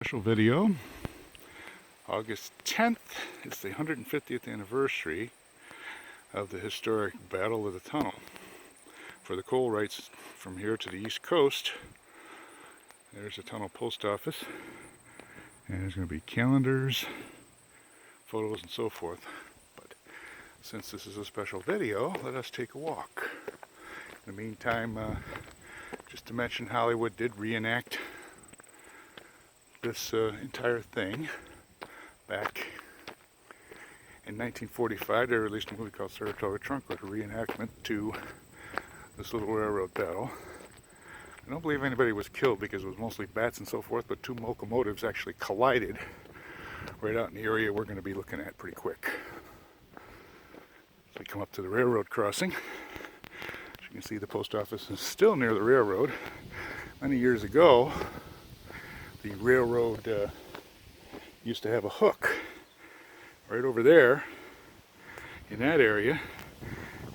Special video. August 10th is the 150th anniversary of the historic Battle of the Tunnel. For the coal rights from here to the East Coast, there's a tunnel post office, and there's going to be calendars, photos, and so forth. But since this is a special video, let us take a walk. In the meantime, just to mention, Hollywood did reenact this entire thing back in 1945. They released a movie called Saratoga Trunk with a reenactment to this little railroad battle. I don't believe anybody was killed because it was mostly bats and so forth, but two locomotives actually collided right out in the area we're going to be looking at pretty quick. So we come up to the railroad crossing. As you can see, the post office is still near the railroad. Many years ago, the railroad used to have a hook right over there in that area,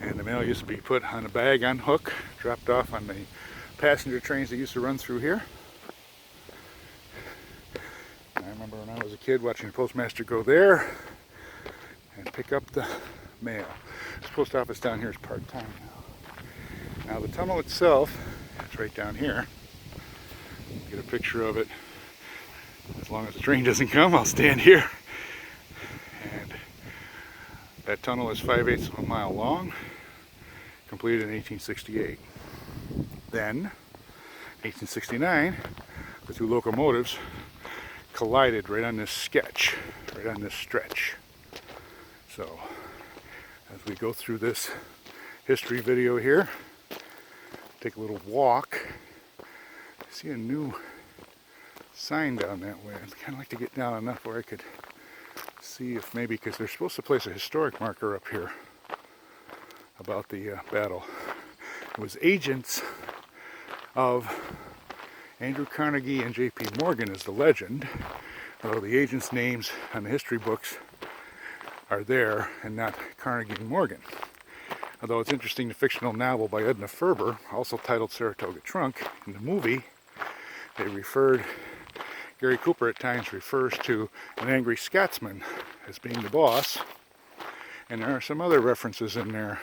and the mail used to be put on a bag on hook, dropped off on the passenger trains that used to run through here. I remember when I was a kid watching the postmaster go there and pick up the mail. This post office down here is part-time now. Now the tunnel itself, it's right down here. Get a picture of it. As long as the train doesn't come, I'll stand here. And that tunnel is 5/8 of a mile long, completed in 1868. Then, 1869, the two locomotives collided right on this sketch, right on this stretch. So, as we go through this history video here, take a little walk. I see a new sign down that way. I'd kind of like to get down enough where I could see if maybe, because they're supposed to place a historic marker up here about the battle. It was agents of Andrew Carnegie and J.P. Morgan is the legend, although the agents' names on the history books are there and not Carnegie and Morgan. Although it's interesting, the fictional novel by Edna Ferber, also titled Saratoga Trunk, in the movie they referred, Gary Cooper at times refers to an angry Scotsman as being the boss, and there are some other references in there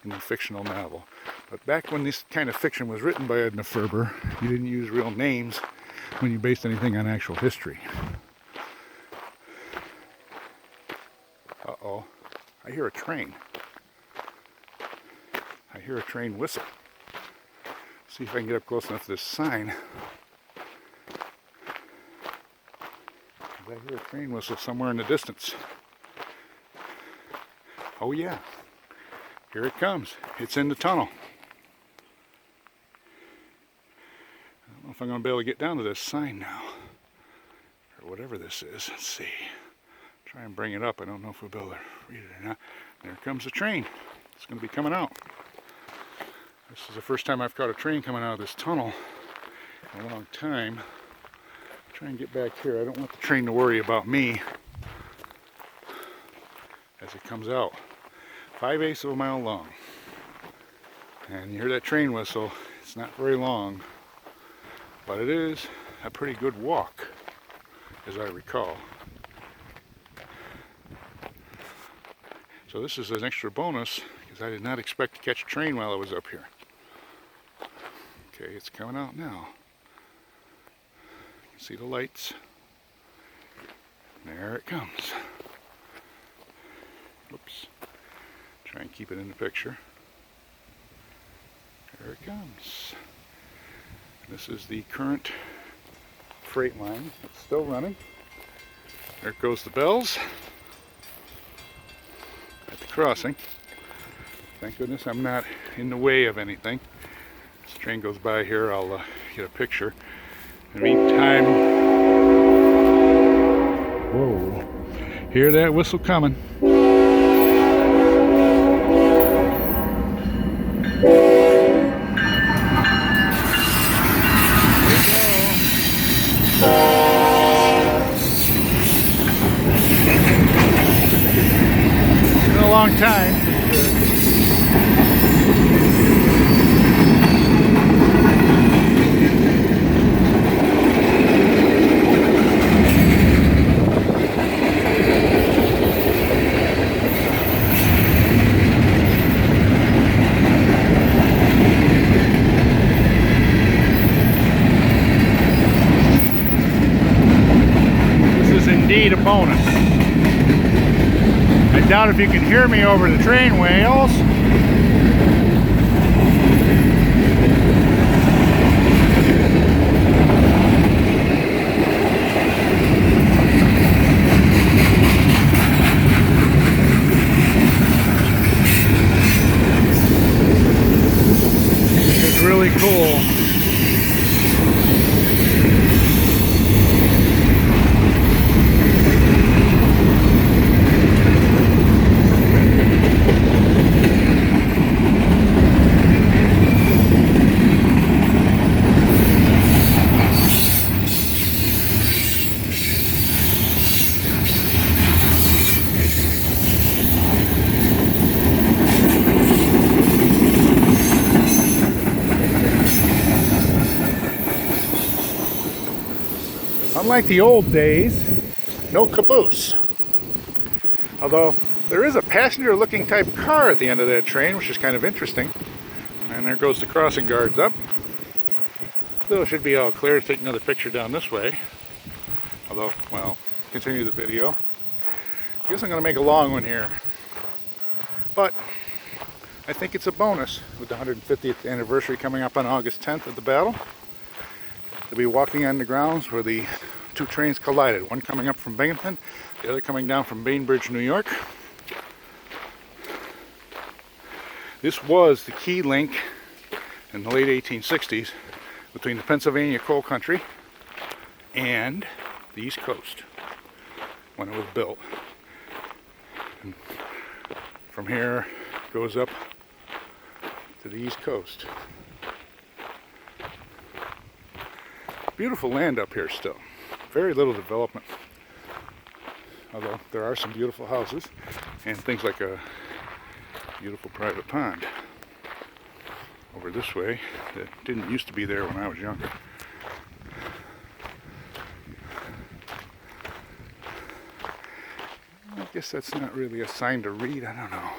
in the fictional novel. But back when this kind of fiction was written by Edna Ferber, you didn't use real names when you based anything on actual history. Uh-oh, I hear a train. I hear a train whistle. See if I can get up close enough to this sign. I hear a train whistle somewhere in the distance. Oh yeah, here it comes. It's in the tunnel. I don't know if I'm going to be able to get down to this sign now, or whatever this is. Let's see. Try and bring it up. I don't know if we'll be able to read it or not. There comes the train. It's going to be coming out. This is the first time I've caught a train coming out of this tunnel in a long time. Try and get back here. I don't want the train to worry about me as it comes out. 5/8 of a mile long. And you hear that train whistle. It's not very long, but it is a pretty good walk, as I recall. So this is an extra bonus because I did not expect to catch a train while I was up here. Okay, it's coming out now. See the lights? There it comes. Oops. Try and keep it in the picture. There it comes. This is the current freight line. It's still running. There goes the bells at the crossing. Thank goodness I'm not in the way of anything. As the train goes by here, I'll get a picture. In the meantime, whoa, hear that whistle coming. It's been a long time. indeed a bonus. I doubt if you can hear me over the train wheels. It's really cool. Unlike the old days, no caboose. Although there is a passenger looking type car at the end of that train, which is kind of interesting. And there goes the crossing guards up. So it should be all clear to take another picture down this way. Although, well, continue the video. I guess I'm going to make a long one here. But I think it's a bonus with the 150th anniversary coming up on August 10th of the battle. They'll be walking on the grounds where the two trains collided. One coming up from Binghamton, the other coming down from Bainbridge, New York. This was the key link in the late 1860s between the Pennsylvania coal country and the East Coast when it was built. And from here it goes up to the East Coast. Beautiful land up here still. Very little development. Although there are some beautiful houses and things like a beautiful private pond over this way that didn't used to be there when I was younger. I guess that's not really a sign to read. I don't know.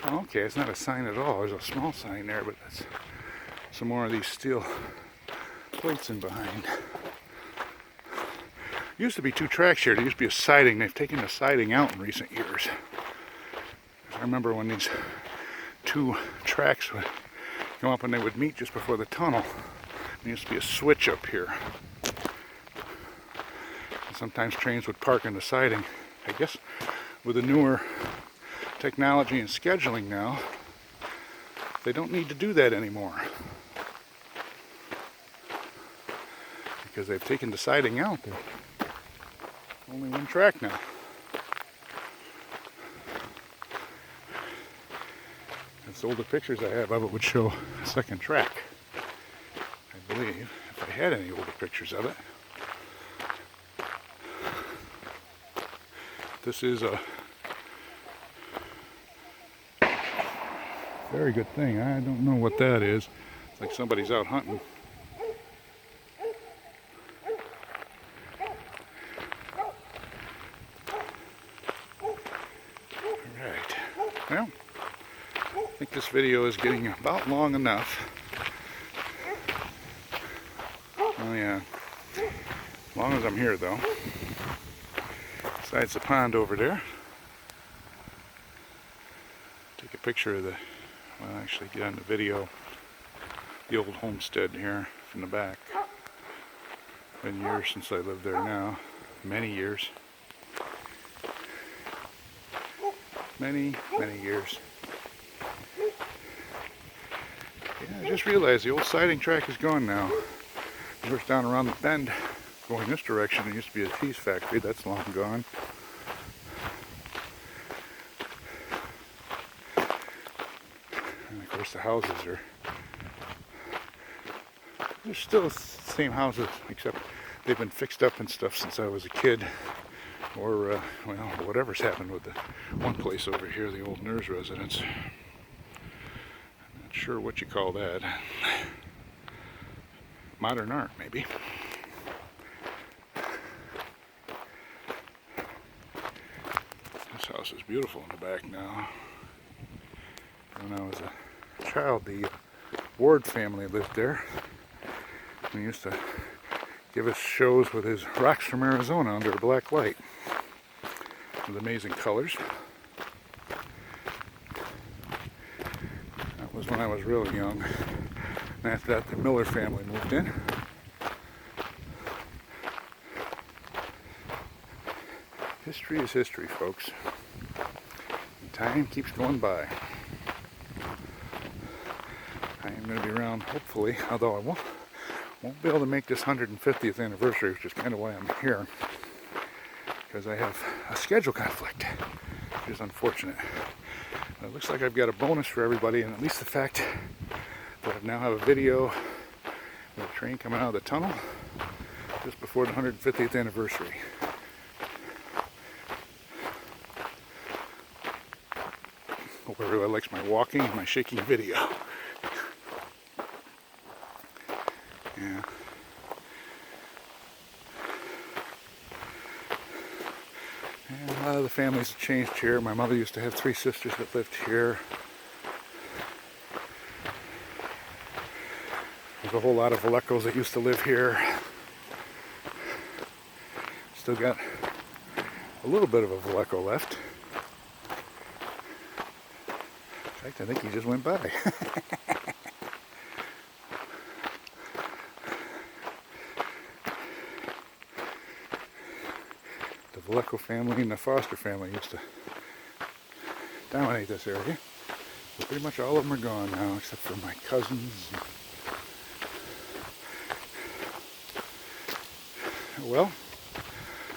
Oh, okay, it's not a sign at all. There's a small sign there, but that's some more of these steel plates in behind. Used to be two tracks here. There used to be a siding. They've taken the siding out in recent years. I remember when these two tracks would come up and they would meet just before the tunnel. There used to be a switch up here. And sometimes trains would park in the siding. I guess with the newer technology and scheduling now, they don't need to do that anymore. Because they've taken the siding out. There's only one track now. That's older pictures I have of it would show a second track, I believe, if I had any older pictures of it. This is a very good thing. I don't know what that is. It's like somebody's out hunting. Well, I think this video is getting about long enough. Oh yeah, as long as I'm here though. Besides the pond over there. Take a picture of the, well actually get on the video, the old homestead here from the back. Been years since I lived there now, many years. Many years. Yeah, I just realized the old siding track is gone now. It goes down around the bend going this direction. There used to be a cheese factory. That's long gone. And of course the houses are, they're still the same houses except they've been fixed up and stuff since I was a kid. Or, well, whatever's happened with the one place over here, the old nurse residence. I'm not sure what you call that. Modern art, maybe. This house is beautiful in the back now. When I was a child, the Ward family lived there. We used to give us shows with his rocks from Arizona under a black light with amazing colors. That was when I was really young. And after that, the Miller family moved in. History is history, folks. And time keeps going by. I am going to be around, hopefully, although I won't be able to make this 150th anniversary, which is kind of why I'm here, because I have a schedule conflict, which is unfortunate. But it looks like I've got a bonus for everybody, and at least the fact that I now have a video of the train coming out of the tunnel just before the 150th anniversary. Hope everybody likes my walking and my shaking video. Yeah. And a lot of the families have changed here. My mother used to have 3 sisters that lived here. There's a whole lot of Valecos that used to live here. Still got a little bit of a Valeco left. In fact, I think he just went by. The Valeco family and the Foster family used to dominate this area. But pretty much all of them are gone now, except for my cousins. Well,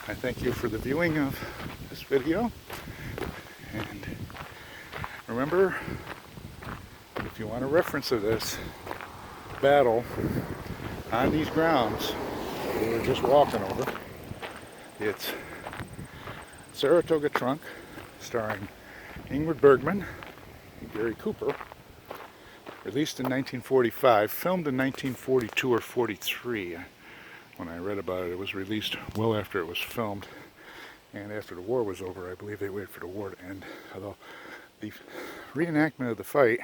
I thank you for the viewing of this video. And remember, if you want a reference of this battle on these grounds we were just walking over, it's Saratoga Trunk, starring Ingrid Bergman and Gary Cooper, released in 1945, filmed in 1942 or 43. When I read about it, it was released well after it was filmed, and after the war was over. I believe they waited for the war to end, although the reenactment of the fight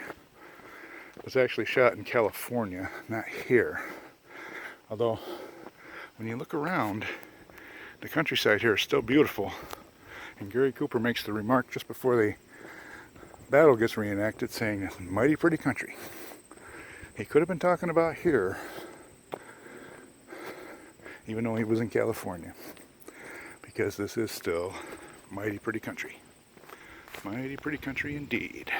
was actually shot in California, not here. Although, when you look around, the countryside here is still beautiful. And Gary Cooper makes the remark just before the battle gets reenacted, saying, "It's a mighty pretty country." He could have been talking about here, even though he was in California, because this is still mighty pretty country. Mighty pretty country indeed.